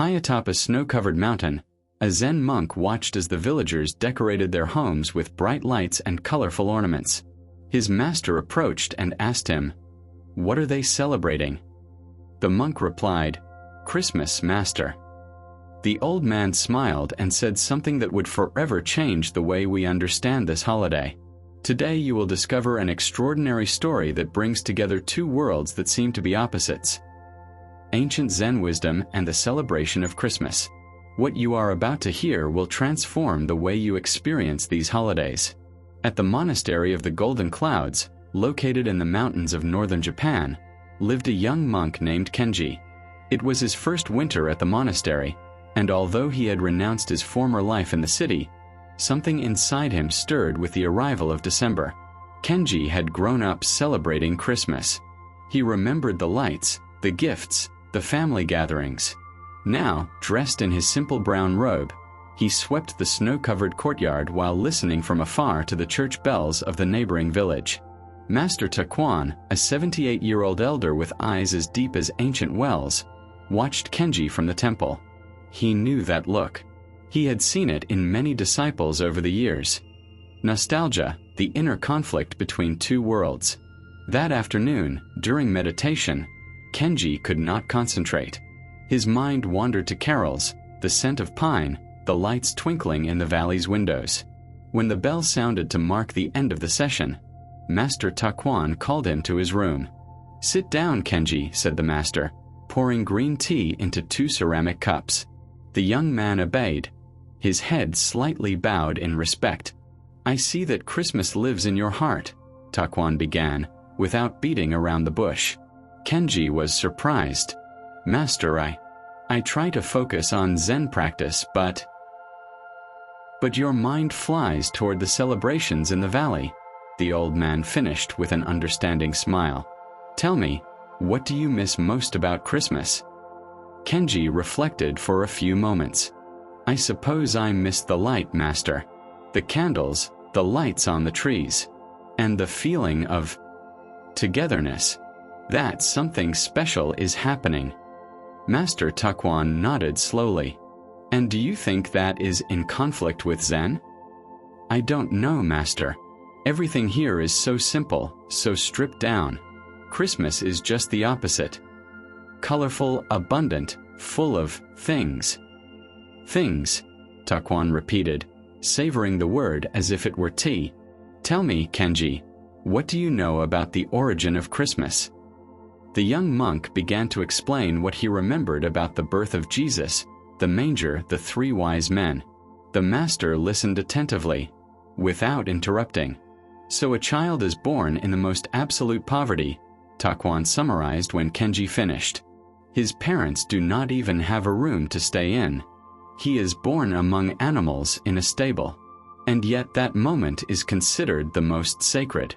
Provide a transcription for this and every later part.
High atop a snow-covered mountain, a Zen monk watched as the villagers decorated their homes with bright lights and colorful ornaments. His master approached and asked him, "What are they celebrating?" The monk replied, "Christmas, master." The old man smiled and said something that would forever change the way we understand this holiday. Today you will discover an extraordinary story that brings together two worlds that seem to be opposites: ancient Zen wisdom and the celebration of Christmas. What you are about to hear will transform the way you experience these holidays. At the monastery of the Golden Clouds, located in the mountains of northern Japan, lived a young monk named Kenji. It was his first winter at the monastery, and although he had renounced his former life in the city, something inside him stirred with the arrival of December. Kenji had grown up celebrating Christmas. He remembered the lights, the gifts, the family gatherings. Now, dressed in his simple brown robe, he swept the snow-covered courtyard while listening from afar to the church bells of the neighboring village. Master Taquan, a 78-year-old elder with eyes as deep as ancient wells, watched Kenji from the temple. He knew that look. He had seen it in many disciples over the years. Nostalgia, the inner conflict between two worlds. That afternoon, during meditation, Kenji could not concentrate. His mind wandered to carols, the scent of pine, the lights twinkling in the valley's windows. When the bell sounded to mark the end of the session, Master Taquan called him to his room. "Sit down, Kenji," said the master, pouring green tea into 2 ceramic cups. The young man obeyed, his head slightly bowed in respect. "I see that Christmas lives in your heart," Taquan began, without beating around the bush. Kenji was surprised. "Master, I try to focus on Zen practice, but your mind flies toward the celebrations in the valley," the old man finished with an understanding smile. "Tell me, what do you miss most about Christmas?" Kenji reflected for a few moments. "I suppose I miss the light, master. The candles, the lights on the trees, and the feeling of togetherness. That something special is happening." Master Taquan nodded slowly. "And do you think that is in conflict with Zen?" "I don't know, master. Everything here is so simple, so stripped down. Christmas is just the opposite. Colorful, abundant, full of things." "Things," Taquan repeated, savoring the word as if it were tea. "Tell me, Kenji, what do you know about the origin of Christmas?" The young monk began to explain what he remembered about the birth of Jesus, the manger, the 3 wise men. The master listened attentively, without interrupting. "So a child is born in the most absolute poverty," Taquan summarized when Kenji finished. "His parents do not even have a room to stay in. He is born among animals in a stable. And yet that moment is considered the most sacred.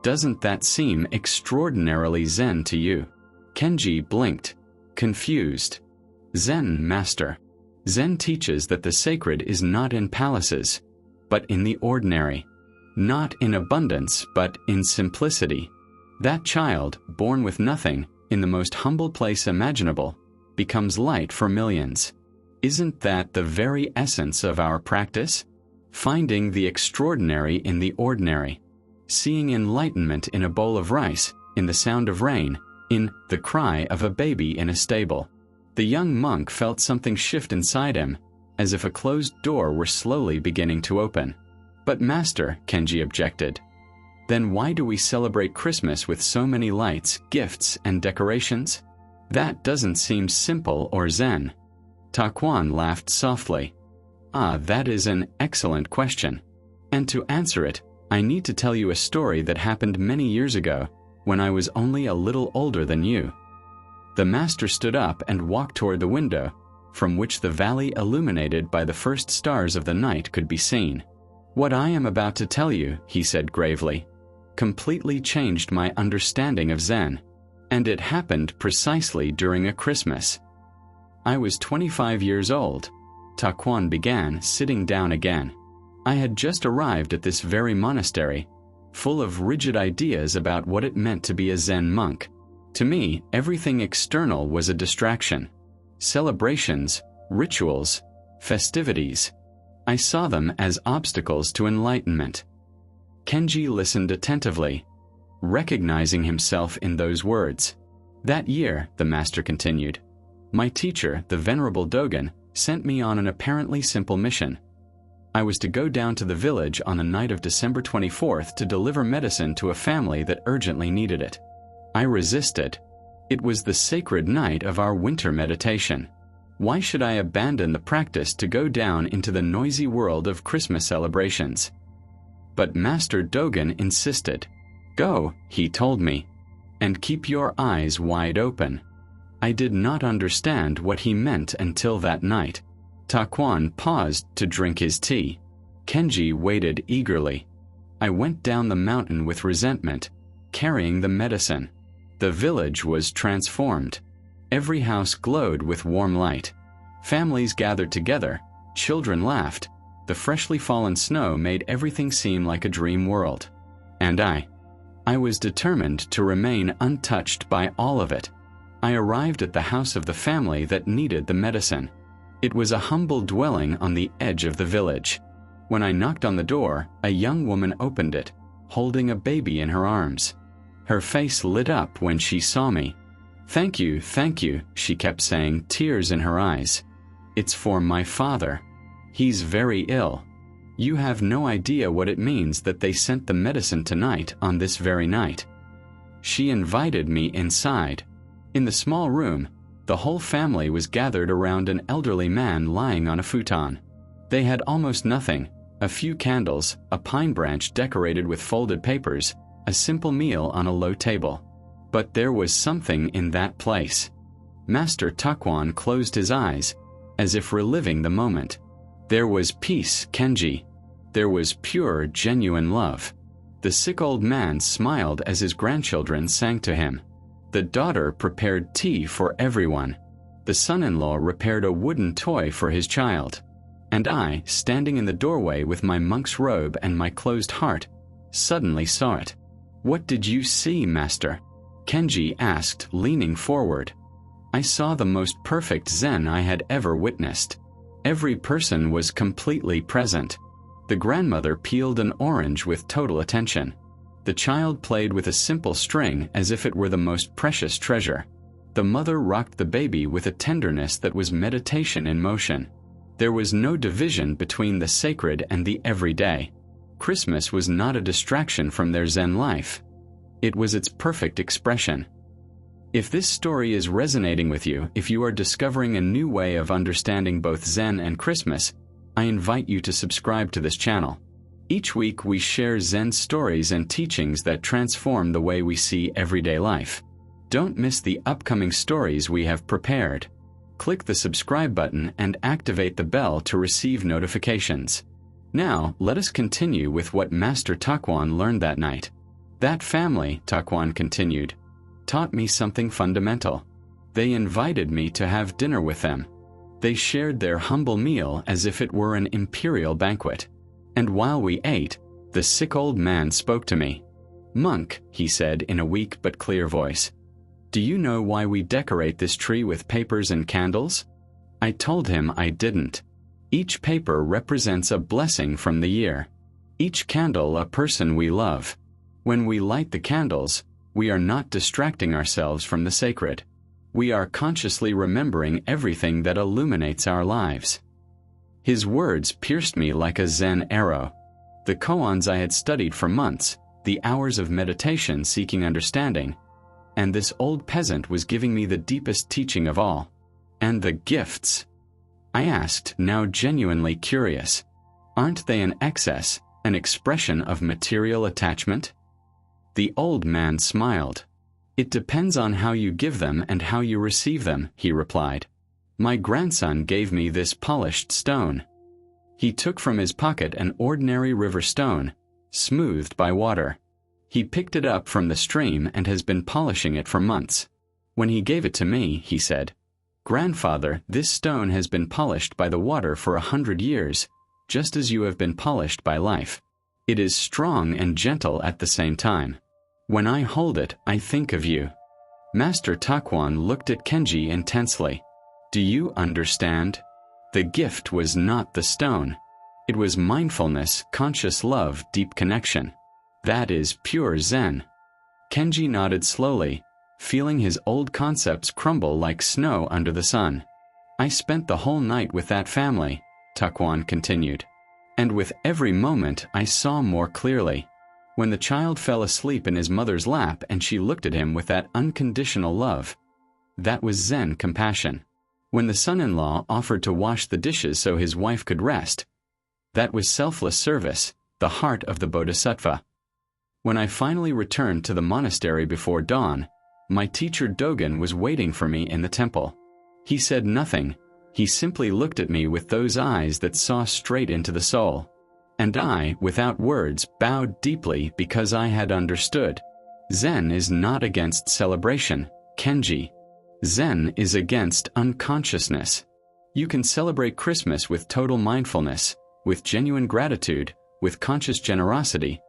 Doesn't that seem extraordinarily Zen to you?" Kenji blinked, confused. "Zen, master. Zen teaches that the sacred is not in palaces, but in the ordinary. Not in abundance, but in simplicity. That child, born with nothing, in the most humble place imaginable, becomes light for millions. Isn't that the very essence of our practice? Finding the extraordinary in the ordinary. Seeing enlightenment in a bowl of rice, in the sound of rain, in the cry of a baby in a stable." The young monk felt something shift inside him, as if a closed door were slowly beginning to open. "But master," Kenji objected, "then why do we celebrate Christmas with so many lights, gifts, and decorations? That doesn't seem simple or Zen." Taquan laughed softly. "Ah, that is an excellent question. And to answer it, I need to tell you a story that happened many years ago, when I was only a little older than you." The master stood up and walked toward the window, from which the valley illuminated by the first stars of the night could be seen. "What I am about to tell you," he said gravely, "completely changed my understanding of Zen, and it happened precisely during a Christmas. I was 25 years old," Taquan began, sitting down again. "I had just arrived at this very monastery, full of rigid ideas about what it meant to be a Zen monk. To me, everything external was a distraction. Celebrations, rituals, festivities. I saw them as obstacles to enlightenment. Kenji listened attentively, recognizing himself in those words. That year, the master continued, my teacher, the Venerable Dogen, sent me on an apparently simple mission. I was to go down to the village on the night of December 24th to deliver medicine to a family that urgently needed it. I resisted. It was the sacred night of our winter meditation. Why should I abandon the practice to go down into the noisy world of Christmas celebrations? But Master Dogen insisted. Go, he told me, and keep your eyes wide open. I did not understand what he meant until that night. Taquan paused to drink his tea. Kenji waited eagerly. I went down the mountain with resentment, carrying the medicine. The village was transformed. Every house glowed with warm light. Families gathered together, children laughed. The freshly fallen snow made everything seem like a dream world. And I was determined to remain untouched by all of it. I arrived at the house of the family that needed the medicine. It was a humble dwelling on the edge of the village. When I knocked on the door, a young woman opened it, holding a baby in her arms. Her face lit up when she saw me. Thank you, she kept saying, tears in her eyes. It's for my father. He's very ill. You have no idea what it means that they sent the medicine tonight on this very night. She invited me inside. In the small room, the whole family was gathered around an elderly man lying on a futon. They had almost nothing, a few candles, a pine branch decorated with folded papers, a simple meal on a low table. But there was something in that place. Master Taquan closed his eyes, as if reliving the moment. There was peace, Kenji. There was pure, genuine love. The sick old man smiled as his grandchildren sang to him. The daughter prepared tea for everyone. The son-in-law repaired a wooden toy for his child. And I, standing in the doorway with my monk's robe and my closed heart, suddenly saw it. What did you see, Master? Kenji asked, leaning forward. I saw the most perfect Zen I had ever witnessed. Every person was completely present. The grandmother peeled an orange with total attention. The child played with a simple string as if it were the most precious treasure. The mother rocked the baby with a tenderness that was meditation in motion. There was no division between the sacred and the everyday. Christmas was not a distraction from their Zen life. It was its perfect expression. If this story is resonating with you, if you are discovering a new way of understanding both Zen and Christmas, I invite you to subscribe to this channel. Each week we share Zen stories and teachings that transform the way we see everyday life. Don't miss the upcoming stories we have prepared. Click the subscribe button and activate the bell to receive notifications. Now, let us continue with what Master Taquan learned that night. That family, Taquan continued, taught me something fundamental. They invited me to have dinner with them. They shared their humble meal as if it were an imperial banquet. And while we ate, the sick old man spoke to me. Monk, he said in a weak but clear voice, do you know why we decorate this tree with papers and candles? I told him I didn't. Each paper represents a blessing from the year. Each candle a person we love. When we light the candles, we are not distracting ourselves from the sacred. We are consciously remembering everything that illuminates our lives. His words pierced me like a Zen arrow. The koans I had studied for months, the hours of meditation seeking understanding, and this old peasant was giving me the deepest teaching of all. And the gifts? I asked, now genuinely curious. Aren't they an excess, an expression of material attachment? The old man smiled. It depends on how you give them and how you receive them, he replied. My grandson gave me this polished stone. He took from his pocket an ordinary river stone, smoothed by water. He picked it up from the stream and has been polishing it for months. When he gave it to me, he said, Grandfather, this stone has been polished by the water for 100 years, just as you have been polished by life. It is strong and gentle at the same time. When I hold it, I think of you. Master Taquan looked at Kenji intensely. Do you understand? The gift was not the stone. It was mindfulness, conscious love, deep connection. That is pure Zen. Kenji nodded slowly, feeling his old concepts crumble like snow under the sun. I spent the whole night with that family, Takwon continued. And with every moment I saw more clearly. When the child fell asleep in his mother's lap and she looked at him with that unconditional love. That was Zen compassion. When the son-in-law offered to wash the dishes so his wife could rest. That was selfless service, the heart of the Bodhisattva. When I finally returned to the monastery before dawn, my teacher Dogen was waiting for me in the temple. He said nothing. He simply looked at me with those eyes that saw straight into the soul. And I, without words, bowed deeply because I had understood. Zen is not against celebration, Kenji. Zen is against unconsciousness. You can celebrate Christmas with total mindfulness, with genuine gratitude, with conscious generosity,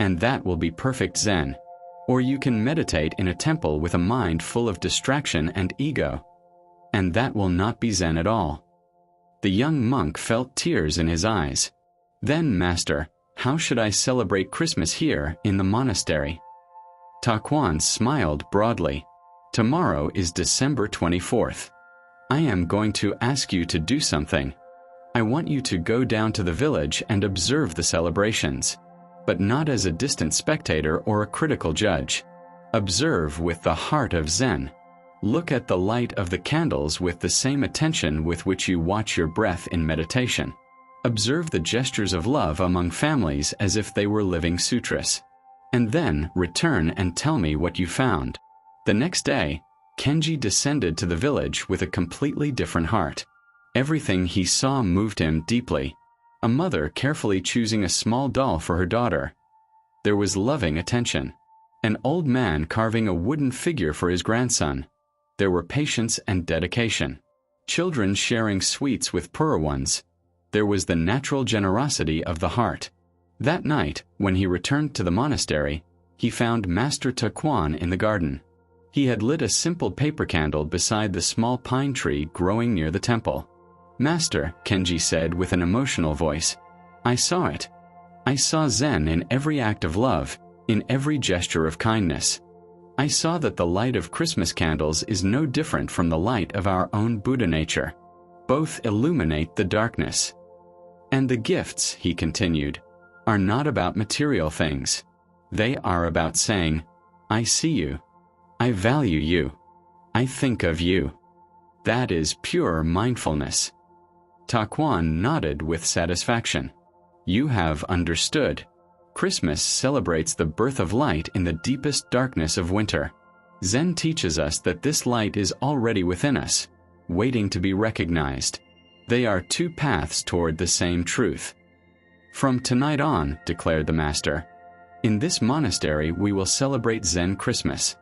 and that will be perfect Zen. Or you can meditate in a temple with a mind full of distraction and ego, and that will not be Zen at all. The young monk felt tears in his eyes. Then, Master, how should I celebrate Christmas here in the monastery? Takwon smiled broadly. Tomorrow is December 24th. I am going to ask you to do something. I want you to go down to the village and observe the celebrations, but not as a distant spectator or a critical judge. Observe with the heart of Zen. Look at the light of the candles with the same attention with which you watch your breath in meditation. Observe the gestures of love among families as if they were living sutras. And then return and tell me what you found. The next day, Kenji descended to the village with a completely different heart. Everything he saw moved him deeply. A mother carefully choosing a small doll for her daughter. There was loving attention. An old man carving a wooden figure for his grandson. There were patience and dedication. Children sharing sweets with poorer ones. There was the natural generosity of the heart. That night, when he returned to the monastery, he found Master Takwon in the garden. He had lit a simple paper candle beside the small pine tree growing near the temple. Master, Kenji said with an emotional voice, I saw it. I saw Zen in every act of love, in every gesture of kindness. I saw that the light of Christmas candles is no different from the light of our own Buddha nature. Both illuminate the darkness. And the gifts, he continued, are not about material things. They are about saying, I see you. I value you. I think of you. That is pure mindfulness. Takwon nodded with satisfaction. You have understood. Christmas celebrates the birth of light in the deepest darkness of winter. Zen teaches us that this light is already within us, waiting to be recognized. They are two paths toward the same truth. From tonight on, declared the Master, in this monastery we will celebrate Zen Christmas.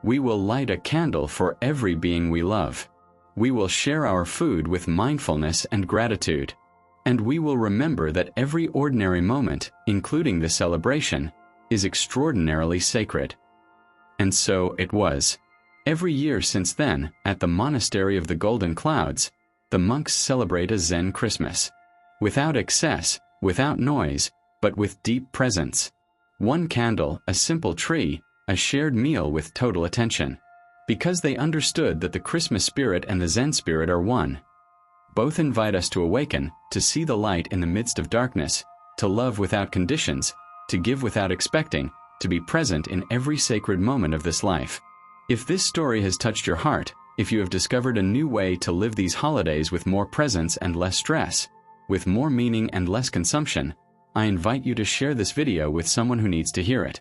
We will light a candle for every being we love. We will share our food with mindfulness and gratitude. And we will remember that every ordinary moment, including the celebration, is extraordinarily sacred. And so it was. Every year since then, at the Monastery of the Golden Clouds, the monks celebrate a Zen Christmas. Without excess, without noise, but with deep presence. One candle, a simple tree, a shared meal with total attention. Because they understood that the Christmas spirit and the Zen spirit are one. Both invite us to awaken, to see the light in the midst of darkness, to love without conditions, to give without expecting, to be present in every sacred moment of this life. If this story has touched your heart, if you have discovered a new way to live these holidays with more presence and less stress, with more meaning and less consumption, I invite you to share this video with someone who needs to hear it.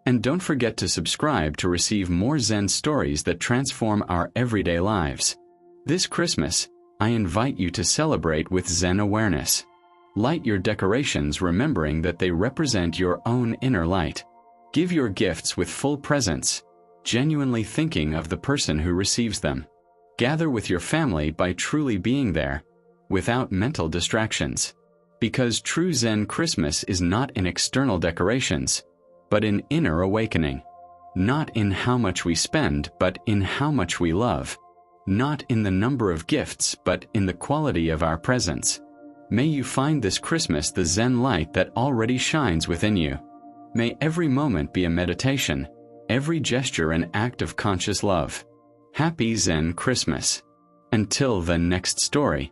And don't forget to subscribe to receive more Zen stories that transform our everyday lives. This Christmas, I invite you to celebrate with Zen awareness. Light your decorations remembering that they represent your own inner light. Give your gifts with full presence, genuinely thinking of the person who receives them. Gather with your family by truly being there, without mental distractions. Because true Zen Christmas is not in external decorations, but in inner awakening. Not in how much we spend, but in how much we love. not in the number of gifts, but in the quality of our presence. May you find this Christmas the Zen light that already shines within you. May every moment be a meditation, every gesture an act of conscious love. Happy Zen Christmas. Until the next story.